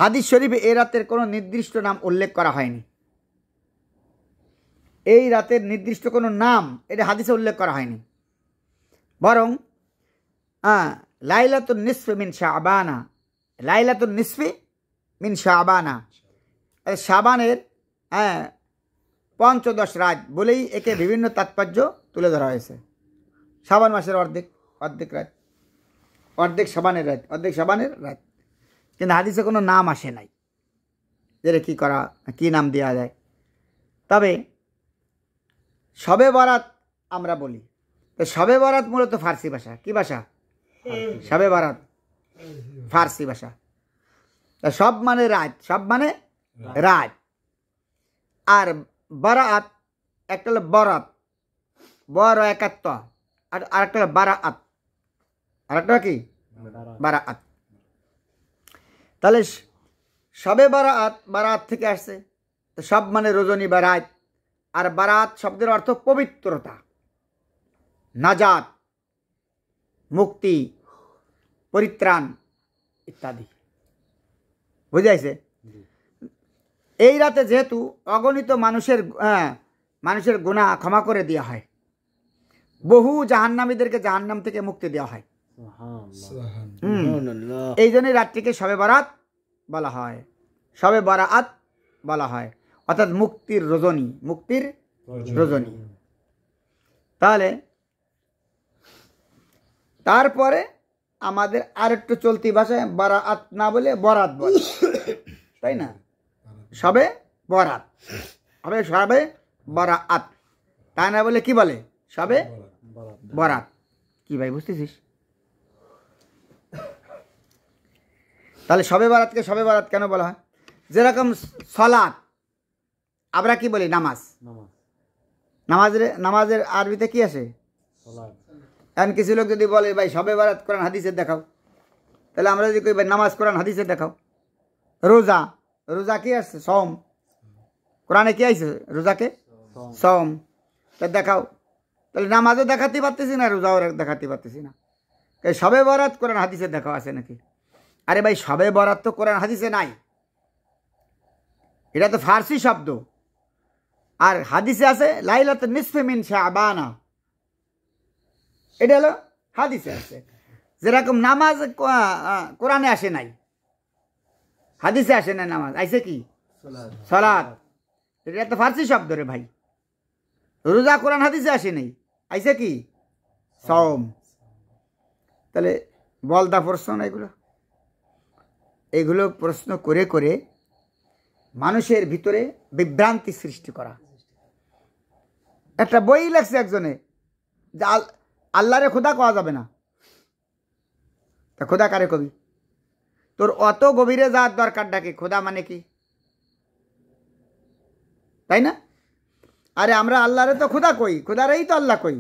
হাদিস শরীফে এই রাতের কোনো নির্দিষ্ট নাম উল্লেখ করা হয়নি। এই রাতের নির্দিষ্ট কোনো নাম এটা হাদিসে উল্লেখ করা হয়নি, বরং লাইলাতুন নিসফি মিন শাবানা, লাইলাতুন নিসফি মিন শাবানা, শাবানের পঞ্চদশ রাত বলেই একে বিভিন্ন তাৎপর্য তুলে ধরা হয়েছে। শাবান মাসের অর্ধেক রাত, অর্ধেক শাবানের রাত, অর্ধেক শাবানের রাত, কিন্তু হাদিসে কোনো নাম আসে নাই যেটা কী নাম দেওয়া যায়। তবে শবে বরাত আমরা বলি, তো শবে বরাত মূলত ফার্সি ভাষা। কি ভাষা? শবে বরাত ফার্সি ভাষা। সব মানে রাত, সব মানে রাত। আর বারাত একটা হলো বরাত, বড় একাত্ম, আর আরেকটা হলো বারাত, আরেকটা কি বারাত। তাহলে সবে বারাত, বারাত থেকে আসছে, তো সব মানে রজনী বা রাত। আর বারাত শব্দের অর্থ পবিত্রতা, নাজাত, মুক্তি, পরিত্রাণ ইত্যাদি। বুঝাইছে? এই রাতে যেহেতু অগণিত মানুষের গুনাহ ক্ষমা করে দেওয়া হয়, বহু জাহান্নামীদেরকে জাহান্নাম থেকে মুক্তি দেওয়া হয়, এই জন্যই রাত্রিকে শবে বরাত বলা হয়, শবে বরাত বলা হয়, অর্থাৎ মুক্তির রজনী, মুক্তির রজনী। তাহলে তারপরে আমাদের আরেকটু চলতি ভাষায় বারাত না বলে বরাত বলে, তাই না? সবে বরাত হবে, সবে বরাত, তাই না বলে কি বলে? সবে বরাত। কি ভাই বুঝতেছিস? তাহলে শবে বরাতকে শবে বরাত কেন বলা হয়? যেরকম সলাত আমরা কি বলি? নামাজ। নামাজের আরবিতে কি আসে? এখন কিছু লোক যদি বলে ভাই শবে বরাত কোরআন হাদিসে দেখাও, তাহলে আমরা যদি কই ভাই নামাজ কোরআন হাদিসে দেখাও। রোজা, রোজা কি আসছে? সওম। কোরআনে কি আইছে? রোজাকে সওম। তা দেখাও। তাহলে নামাজও দেখাতে পারতেছি না, রোজাও দেখাতে পারতেছি না। শবে বরাত কোরআন হাদিসে দেখাও আছে নাকি? আরে ভাই শবে বরাত তো কোরআন হাদিসে নাই, এটা তো ফার্সি শব্দ। আর হাদিসে আছে লাইলাতুন নিসফি মিন শাবানা, এটা হলো হাদিসে আছে। যেরকম নামাজ কোরআনে আসে নাই, হাদিসে আসে না, নামাজ আইছে কি? সালাত। এটা তো ফার্সি শব্দ রে ভাই। রোজা কোরআন হাদিসে আসে নাই, আইছে কি? সওম। তাহলে বলদা প্রশ্ন না এগুলো প্রশ্ন করে করে মানুষের ভিতরে বিভ্রান্তি সৃষ্টি করা। একটা বই লেখছে একজনে যে আল্লাহরে খোদা কওয়া যাবে না। তা খোদা কারে কবি? তোর অত গভীরে যাওয়ার দরকার ডাকে? খোদা মানে কি, তাই না? আরে আমরা আল্লাহরে তো খোদা কই, খোদারেই তো আল্লাহ কই।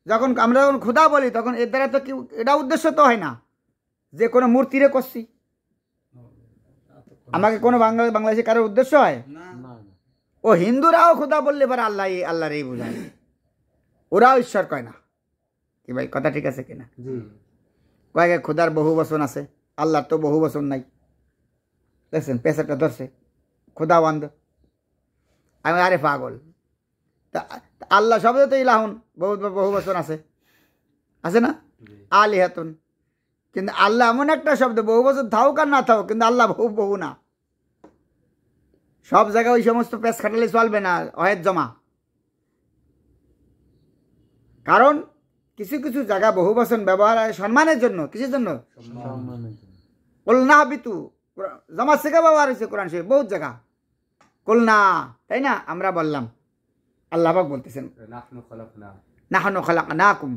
যখন আমরা খোদা বলি তখন এর দ্বারা তো কি এটা উদ্দেশ্য তো হয় না যে কোনো মূর্তিরে করছি। আমাকে কোনো বাংলাদেশে কারোর উদ্দেশ্য হয়? ও হিন্দুরাও খোদা বললে পারে আল্লাহরেই বোঝায়, ওরাও ঈশ্বর কয় না। কি ভাই কথা ঠিক আছে কিনা? কয়েক খোদার বহু বচন আছে, আল্লাহর তো বহু বচন নাই। দেখছেন পেশাটা ধরছে খোদা বান্ধ। আমি আরে পাগল, তা আল্লাহ শব্দ তো ইলাহুন বহু বচন আছে, আছে না? আলিহাতুন। কিন্তু আল্লাহ এমন একটা শব্দ, বহু বছর থাকুক আর না থাকুক, কিন্তু আল্লাহ বহু না। সব জায়গায় ওই সমস্ত পেশ খাটালে চলবে না, অহেদ জমা। কারণ কিছু কিছু জায়গা বহু বচন ব্যবহার হয় সম্মানের জন্য। কিসের জন্য? কলনা বিতু জমা শেখা ব্যবহার হয়েছে কোরআন শরীফ বহুত জায়গা। কলনা, তাই না? আমরা বললাম, আল্লাহ পাক বলতেছেন নাহনু খালাকনাকুম।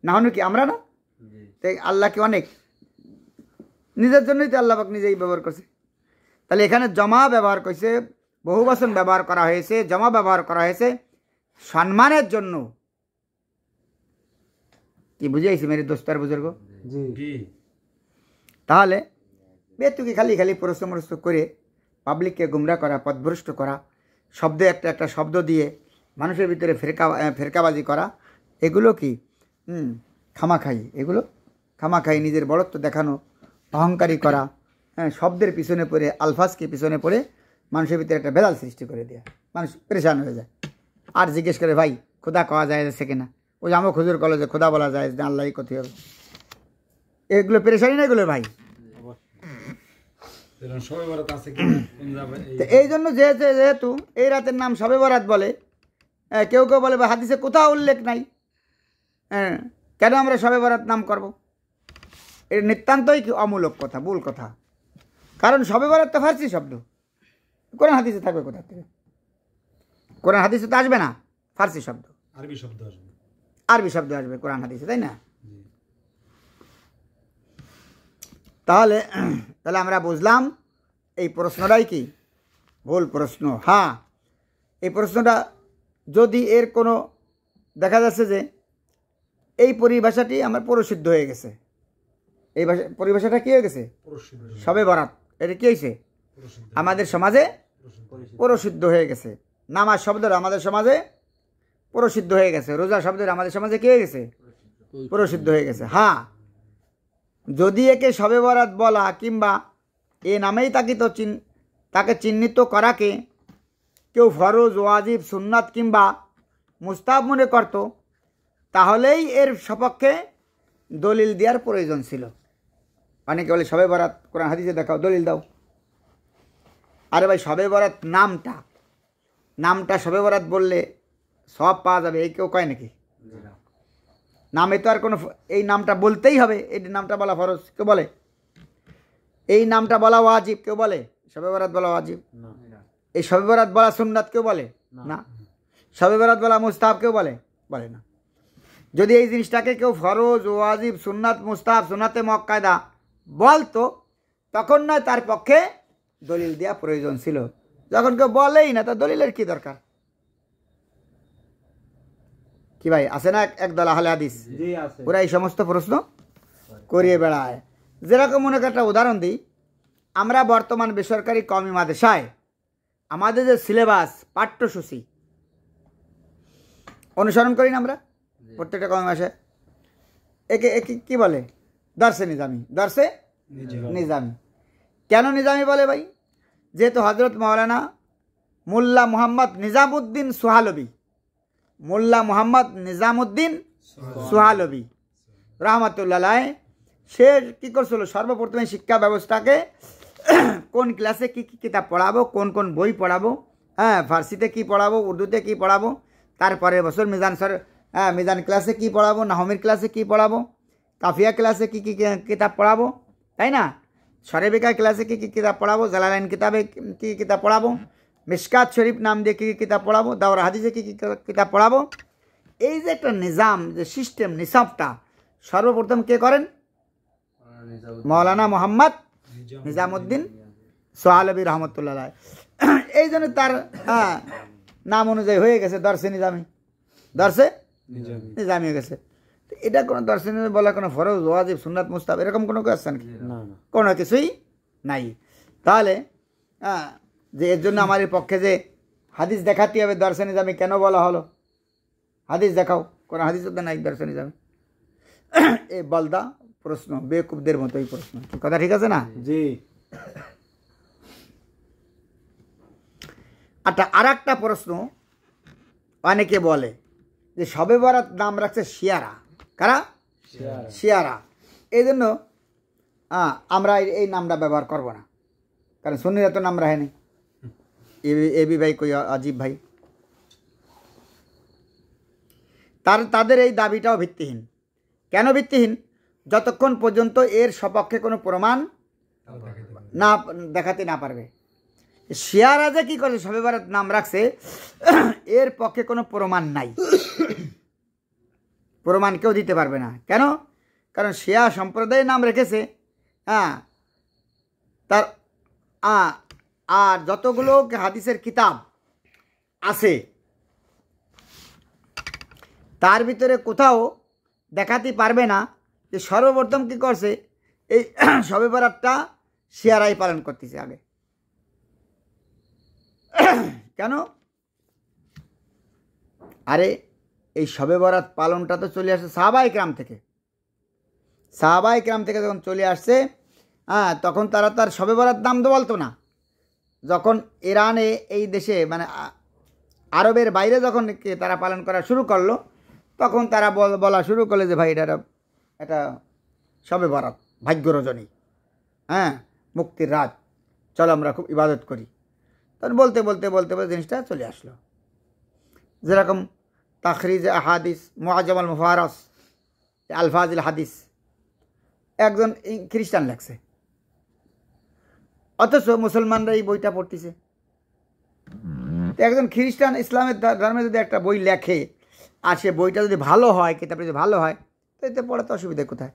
নাহনু কি আমরা না? তাই আল্লাহ কি অনেক নিজের জন্যই তো আল্লাহ পাক নিজেই ব্যবহার করছে। তাহলে এখানে জমা ব্যবহার করছে, বহু বচন ব্যবহার করা হয়েছে, জমা ব্যবহার করা হয়েছে সম্মানের জন্য। কি বুঝাইছি মেরে দোস্তার বুজুর্গ? তাহলে বেতুকি খালি খালি প্রশ্ন করে পাবলিককে গুমরা করা, পথভ্রষ্ট করা, শব্দে একটা শব্দ দিয়ে মানুষের ভিতরে ফেরকাবাজি করা, এগুলো কি খামাখাই? এগুলো খামাখাই নিজের বড়ত্ব দেখানো, অহংকারী করা, শব্দের পিছনে পড়ে, আলফাজকে পিছনে পড়ে মানুষের ভিতরে একটা ভেজাল সৃষ্টি করে দেয়, মানুষ পরেশান হয়ে যায়। আর জিজ্ঞেস করে, ভাই খোদা কওয়া যায় যাচ্ছে কিনা? ওই যে আমার খুজুর কলেজে খোদা বলা যায় না, আল্লাহই কথি হবে। এগুলো পেরেশানি না এগুলো ভাই। এই জন্য যেহেতু এই রাতের নাম শবে বরাত বলে, কেউ কেউ বলে হাদিসে কোথাও উল্লেখ নাই, হ্যাঁ কেন আমরা শবে বরাত নাম করব? এটা নিতান্তই অমূলক কথা, ভুল কথা। কারণ শবে বরাত তো ফার্সি শব্দ, কোরআন হাদিসে থাকবে কোথা থেকে? কোরআন হাদিসে তো আসবে না, ফার্সি শব্দ, আরবি শব্দ আসবে কোরআন হাদিসে, তাই না? তাহলে আমরা বুঝলাম এই প্রশ্নটাই কি ভুল প্রশ্ন। হ্যাঁ, এই প্রশ্নটা যদি এর কোনো দেখা যাচ্ছে যে এই পরিভাষাটি আমার পরিশুদ্ধ হয়ে গেছে, এই পরিভাষাটা কী হয়ে গেছে? শবে বরাত, এটা কী হয়েছে? আমাদের সমাজে পরিশুদ্ধ হয়ে গেছে। নামাজ শব্দটা আমাদের সমাজে পরিশুদ্ধ হয়ে গেছে, রোজা শব্দটা আমাদের সমাজে কী হয়ে গেছে? পরিশুদ্ধ হয়ে গেছে। হ্যাঁ, যদি একে শবে বরাত বলা কিংবা এ নামেই তাকে চিহ্নিত করাকে কেউ ফরজ, ওয়াজিব, সুন্নাত কিংবা মুস্তাহাব মনে করত, তাহলেই এর সপক্ষে দলিল দেওয়ার প্রয়োজন ছিল। অনেকে বলে শবে বরাত কোরআন হাদিসে দেখাও, দলিল দাও। আরে ভাই, শবে বরাত নামটা শবে বরাত বললে সব পাওয়া যাবে, এই কেউ কয় নাকি? নামে তো আর কোনো, এই নামটা বলতেই হবে, এই নামটা বলা ফরজ কেউ বলে? এই নামটা বলা ওয়াজিব কেউ বলে? শবে বরাত বলা ওয়াজিব? এই শবে বরাত বলা সুন্নাত কেউ বলে? না। শবে বরাত বলা মুস্তাহাব কেউ বলে? বলে না। যদি এই জিনিসটাকে কেউ ফরজ, ওয়াজিব, সুন্নাত, মুস্তাহাব, সুন্নাতে মুআক্কাদা বলতো, তখন নয় তার পক্ষে দলিল দেওয়া প্রয়োজন ছিল। যখন কেউ বলেই না, তা দলিলের কি দরকার? কি ভাই, আছে না একদল আহলে হাদিস, ওরা এই সমস্ত প্রশ্ন করিয়ে বেড়ায়। যেরকম মনে করে একটা উদাহরণ দিই, আমরা বর্তমান বেসরকারি কওমি মাদ্রাসায় আমাদের যে সিলেবাস, পাঠ্যসূচি অনুসরণ করি না আমরা প্রত্যেকটা কওমি মাদ্রাসায়, একে কি বলে? দর্শে নিজামি। দর্শে নিজামি। কেন নিজামি বলে ভাই? যেহেতু হজরত মাওলানা মোল্লা মুহাম্মদ নিজামুদ্দিন সোহালবি, মোল্লা মুহাম্মদ নিজামুদ্দিন সোহালবি রহমতুল্লাহ, সে কী করছিল? সর্বপ্রথমে শিক্ষা ব্যবস্থাকে কোন ক্লাসে কী কী কিতাব পড়াবো, কোন কোন বই পড়াবো, হ্যাঁ ফার্সিতে কী পড়াবো, উর্দুতে কী পড়াবো, তারপরের বছর মিজান ক্লাসে কী পড়াবো, নাহমির ক্লাসে কী পড়াবো, কাফিয়া ক্লাসে কী কী কিতাব পড়াবো, তাই না? শরেবিকা ক্লাসে কী কী কিতাব পড়াবো, জালালাইন কিতাবে কী কী কিতাব পড়াবো, মিশকাত শরীফ নাম দিয়ে কী কী কিতাব পড়াবো, দাওরা হাদিসে কী কী কিতাব পড়াবো। এই যে একটা নিজাম, যে সিস্টেম, নিসাবটা সর্বপ্রথম কে করেন? মৌলানা মোহাম্মদ নিজামুদ্দিন সোহালবি রহমতুল্লাহ। এই জন্য তার নাম অনুযায়ী হয়ে গেছে দর্শে নিজামি, দর্শে নিজামি হয়ে গেছে। এটা কোনো দর্শে নিজামি বলা কোনো ফরজ, ওয়াজিব, সুন্নাত, মুস্তাহাব এরকম কোনো কাজ নাকি? কোনো কিছুই নাই। তাহলে যে এর জন্য আমার পক্ষে যে হাদিস দেখাতে হবে দর্শে নিজামি কেন বলা হলো? হাদিস দেখাও, কোনো হাদিস তো নাই দর্শে নিজামি। এই বলদা প্রশ্ন, বেকুবদের মতোই প্রশ্ন। কথা ঠিক আছে না? জি। আচ্ছা, আর একটা প্রশ্ন অনেকে বলে যে শবে বরাত নাম রাখছে শিয়ারা। কারা? শিয়ারা। এই জন্য আমরা এই নামটা ব্যবহার করব না, কারণ সুন্নিরা তো নাম রাখেনি। এবি ভাই কই আজিব ভাই, তাদের এই দাবিটাও ভিত্তিহীন। কেন ভিত্তিহীন? যতক্ষণ পর্যন্ত এর সপক্ষে কোনো প্রমাণ না দেখাতে না পারবে। শিয়ারা যে কী করে শবে বরাত নাম রাখছে, এর পক্ষে কোনো প্রমাণ নাই, প্রমাণ কেউ দিতে পারবে না। কেন? কারণ শিয়া সম্প্রদায়ের নাম রেখেছে, তার আর যতগুলো হাদিসের কিতাব আছে তার ভিতরে কোথাও দেখাতে পারবে না যে সর্বপ্রথম কী করছে এই শবে বরাতটা শিয়ারাই পালন করতেছে আগে। কেন? আরে এই শবে বরাত পালনটা তো চলে আসছে সাহাবায়ে কেরাম থেকে। সাহাবায়ে কেরাম থেকে যখন চলে আসছে, হ্যাঁ, তখন তারা তার শবে বরাত নাম তো বলতো না। যখন ইরানে এই দেশে মানে আরবের বাইরে যখন তারা পালন করা শুরু করলো, তখন তারা বলা শুরু করলো যে ভাই এটা শবে বরাত, ভাগ্য রজনী, হ্যাঁ, মুক্তির রাত, চলো আমরা খুব ইবাদত করি। তখন বলতে বলতে বলতে বলতে জিনিসটা চলে আসলো। যেরকম তাখরিজ হাদিস, মুআজ্জাম আল মুফারাস, আলফাজিল হাদিস, একজন খ্রিস্টান লেখছে, অথচ মুসলমানরা এই বইটা পড়তেছে। একজন খ্রিস্টান ইসলামের ধর্মে যদি একটা বই লেখে আর সে বইটা যদি ভালো হয়, কিতাবটা যদি ভালো হয়, তো এতে পড়াতে অসুবিধা কোথায়?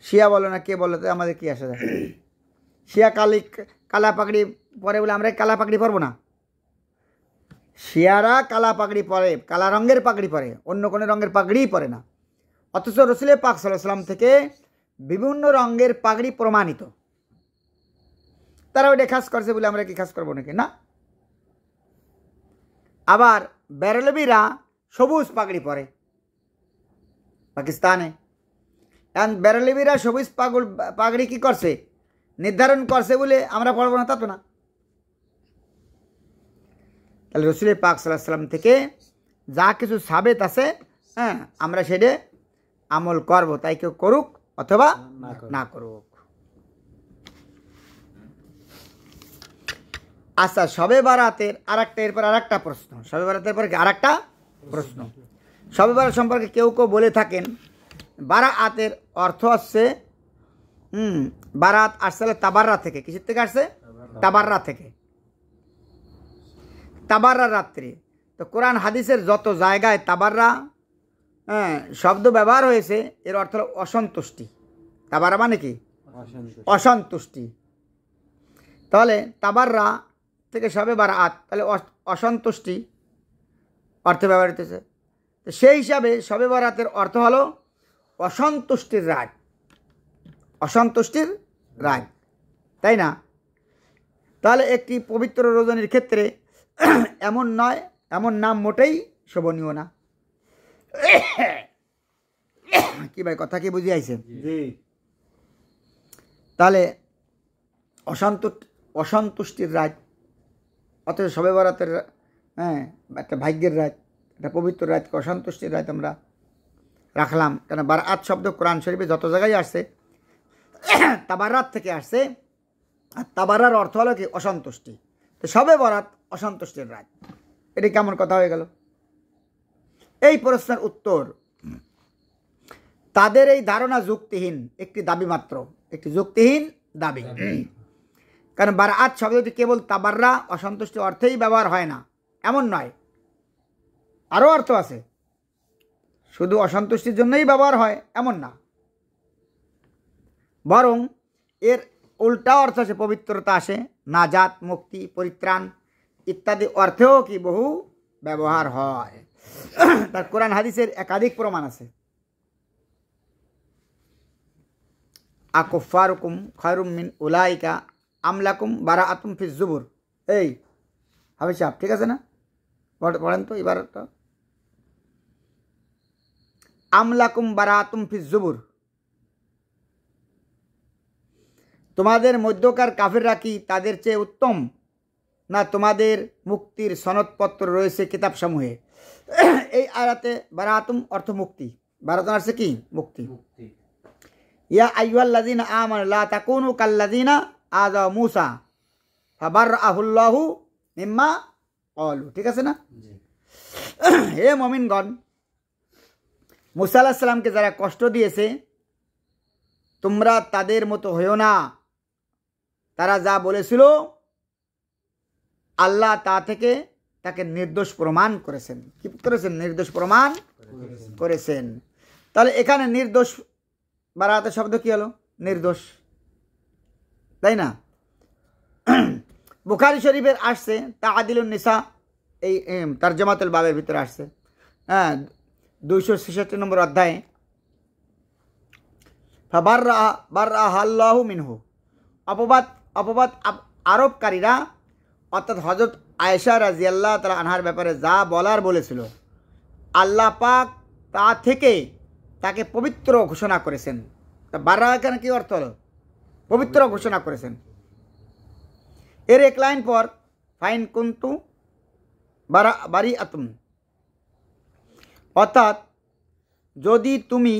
শিয়া বলো না কে বলো, তো আমাদের কী আসা যায়? শিয়া কালা পাগড়ি পরে বলে আমরা কালা পাগড়ি পরবো না? শিয়ারা কালা পাগড়ি পরে, কালা রঙের পাগড়ি পরে, অন্য কোনো রঙের পাগড়িই পরে না। অথচ রসুল পাক সাল্লাল্লাহু আলাইহি ওয়াসাল্লাম থেকে বিভিন্ন রঙের পাগড়ি প্রমাণিত। তারা ওইটা খাস করছে বলে আমরা কি খাস করবো নাকি? না। আবার বেরলভিরা সবুজ পাগড়ি পরে পাকিস্তানে। এখন বেরলভিরা সবুজ পাগড়ি কি করছে? নির্ধারণ করছে বলে আমরা পড়বো না তা তো না। তাহলে রসুল পাক সাল্লাল্লাহু আলাইহি ওয়াসাল্লাম থেকে যা কিছু সাবেত আছে, হ্যাঁ, আমরা সেটা আমল করব, তাই কেউ করুক অথবা না করুক। আচ্ছা, শবে বারাতের এরপর আর একটা প্রশ্ন। শবে বারাতের পরে আর একটা প্রশ্ন। শবে বারাত সম্পর্কে কেউ কেউ বলে থাকেন বারাতের অর্থ হচ্ছে বারাত আসলে তাবাররা থেকে। কিসের থেকে আসছে? তাবাররা থেকে। তাবাররা রাত্রি। তো কোরআন হাদিসের যত জায়গায় তাবাররা শব্দ ব্যবহার হয়েছে, এর অর্থ হলো অসন্তুষ্টি। তাবাররা মানে কি? অসন্তুষ্টি। তাহলে তাবাররা থেকে শবে বারাত, তাহলে অসন্তুষ্টি অর্থে ব্যবহৃত হয়েছে। তো সেই হিসাবে শবে বারাতের অর্থ হলো অসন্তুষ্টির রাত। অসন্তুষ্টির রাত, তাই না? তাহলে একটি পবিত্র রজনীর ক্ষেত্রে এমন নয়, এমন নাম মোটেই শোভনীয় না। কি ভাই, কথা কি বুঝে আইছে? তাহলে অসন্তুষ্টির রাত, অথচ শবে বরাতের একটা ভাগ্যের রাত, একটা পবিত্র রাতকে অসন্তুষ্টির রাত আমরা রাখলাম। কেন? বারাত শব্দ কোরআন শরীফে যত জায়গায় আসছে তাবারাত থেকে আসছে, আর তাবারার অর্থ হলো কি? অসন্তুষ্টি। তো শবে বরাত অসন্তুষ্টির রাত, এটি কেমন কথা হয়ে গেল? এই প্রশ্নের উত্তর, তাদের এই ধারণা যুক্তিহীন, একটি দাবি মাত্র, একটি যুক্তিহীন দাবি। কারণ বারাত শব্দটি কেবল তাবাররা অসন্তুষ্টি অর্থেই ব্যবহার হয় না, এমন নয়, আরও অর্থ আছে। শুধু অসন্তুষ্টির জন্যই ব্যবহার হয় এমন না, বরং এর উল্টা অর্থ আছে, পবিত্রতা আসে, নাজাত, মুক্তি, পরিত্রাণ ইত্যাদি অর্থেও কি বহু ব্যবহার হয়। তার কোরআন হাদিসের একাধিক প্রমাণ আছে। আকুফারুকুম খায়রুম মিন উলাইকা আমলাকুম বারাআতুম ফিজ জুবুর। এই হাবিব সাহেব, ঠিক আছে না? পড়েন তো ইবারতটা। আমলাকুম বারাআতুম ফিজ জুবুর, তোমাদের মধ্যকার কাফিররা কি তাদের চেয়ে উত্তম, না তোমাদের মুক্তির সনদপত্র রয়েছে কিতাবসমূহে। এই আয়াতে বারাআতুম অর্থ মুক্তি, বারাআতুম আসছে কি? মুক্তি। ইয়া আইয়ুহাল্লাযীনা আমানু লা তাকুনু কাল্লাযীনা আযা মূসা ফাবারআহুল্লাহু মিম্মা ক্বালু, ঠিক আছে না? হে মুমিনগণ, মূসা আলাইহিস সালামকে যারা কষ্ট দিয়েছে, তোমরা তাদের মতো হইও না। তারা যা বলেছিল আল্লাহ তা থেকে তাকে নির্দোষ প্রমাণ করেছেন। কি করেছেন? নির্দোষ প্রমাণ করেছেন। তাহলে এখানে নির্দোষ বারাতের শব্দ কি হলো? নির্দোষ, তাই না? বুখারী শরীফের আসছে তাআদিলুন নিসা, এই তারজমাতুল বাবের ভিতরে আসছে, 266 নম্বর অধ্যায়ে, ফাবারআহাল্লাহু মিনহু, অপবাদ আরোপকারীরা অর্থাৎ হযরত আয়েশা রাদিয়াল্লাহু তাআলা আনহার ব্যাপারে যা বলার বলেছিল, আল্লাহ পাক তা থেকে তাকে পবিত্র ঘোষণা করেছেন। তা বাররা এখানে কি অর্থ হলো? পবিত্র ঘোষণা করেছেন। এর এক লাইন পর ফাইন কুন্তু বারি আতুম, অর্থাৎ যদি তুমি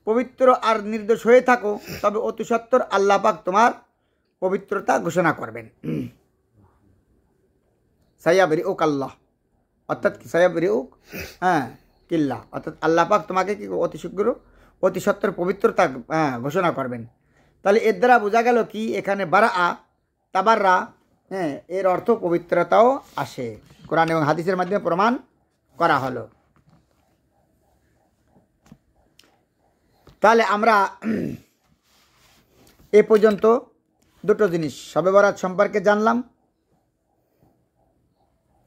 পবিত্র আর নির্দোষ হয়ে থাকো তবে অতি সত্বর আল্লাহ পাক তোমার পবিত্রতা ঘোষণা করবেন। সায়াবরি ওক আল্লাহ, অর্থাৎ সায়াবরি ওক কিল্লা, অর্থাৎ আল্লাহ পাক তোমাকে কি অতি শীঘ্র অতি সত্বর পবিত্রতা ঘোষণা করবেন। তাহলে এর দ্বারা বোঝা গেল কি এখানে বারা তাবাররা এর অর্থ পবিত্রতাও আসে, কোরআন এবং হাদিসের মাধ্যমে প্রমাণ করা হলো। তাহলে আমরা এ পর্যন্ত দুটো জিনিস শবে বরাত সম্পর্কে জানলাম,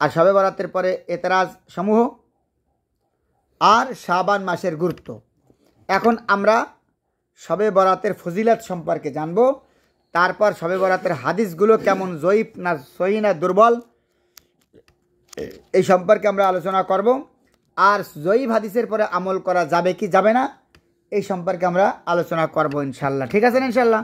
আর শবে বরাতের পরে এতরাজ সমূহ আর শাবান মাসের গুরুত্ব। এখন আমরা শবে বরাতের ফজিলত সম্পর্কে জানব, তারপর শবে বরাতের হাদিসগুলো কেমন জয়ীফ না সহি না দুর্বল এই সম্পর্কে আমরা আলোচনা করব, আর জয়ীফ হাদিসের পরে আমল করা যাবে কি যাবে না এই সম্পর্কে আমরা আলোচনা করব ইনশাল্লাহ। ঠিক আছে ইনশাল্লাহ।